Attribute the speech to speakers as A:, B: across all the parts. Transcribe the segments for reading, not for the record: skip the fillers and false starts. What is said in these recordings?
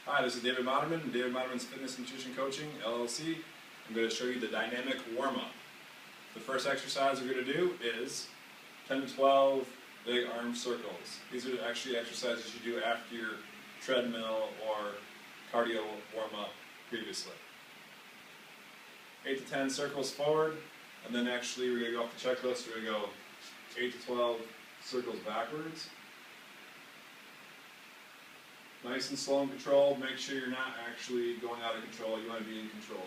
A: Hi, this is David Modderman, David Modderman's Fitness and Nutrition Coaching, LLC. I'm going to show you the dynamic warm-up. The first exercise we're going to do is 10 to 12 big arm circles. These are actually exercises you do after your treadmill or cardio warm-up previously. 8 to 10 circles forward, and then actually we're going to go off the checklist. We're going to go 8 to 12 circles backwards. Nice and slow and controlled. Make sure you're not actually going out of control. You want to be in control.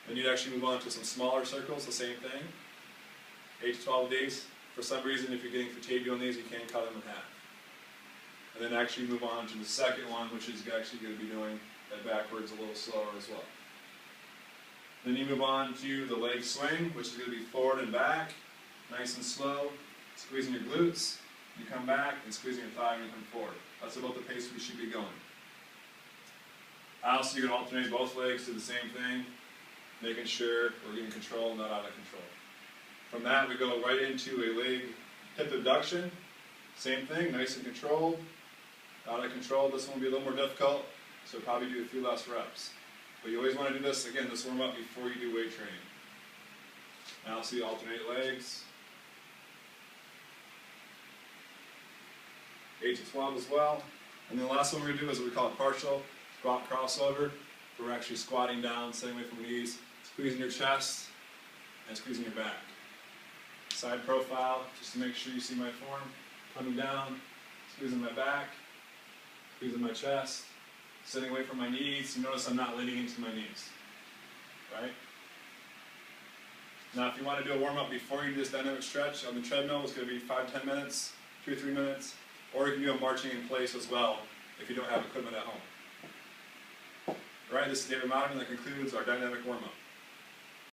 A: Then you'd actually move on to some smaller circles, the same thing. 8 to 12 days. For some reason, if you're getting fatigued on these, you can cut them in half. And then actually move on to the second one, which is actually going to be doing that backwards a little slower as well. Then you move on to the leg swing, which is going to be forward and back, nice and slow, squeezing your glutes. You come back and squeezing your thigh and you come forward. That's about the pace we should be going. Also, you can alternate both legs to the same thing, making sure we're getting control, not out of control. From that, we go right into a leg hip abduction. Same thing, nice and controlled. Out of control, this one will be a little more difficult, so probably do a few less reps. But you always want to do this, again, this warm up before you do weight training. Now, so you alternate legs. 8 to 12 as well. And then the last one we're going to do is what we call a partial squat crossover. We're actually squatting down, staying away from your knees, squeezing your chest, and squeezing your back. Side profile, just to make sure you see my form. Coming down, squeezing my back, squeezing my chest, sitting away from my knees. You notice I'm not leaning into my knees. Right? Now if you want to do a warm-up before you do this dynamic stretch, on the treadmill it's going to be 5-10 minutes, 2 or 3 minutes. Or you can do a marching in place as well if you don't have equipment at home. All right, this is David Modderman. That concludes our dynamic warm-up.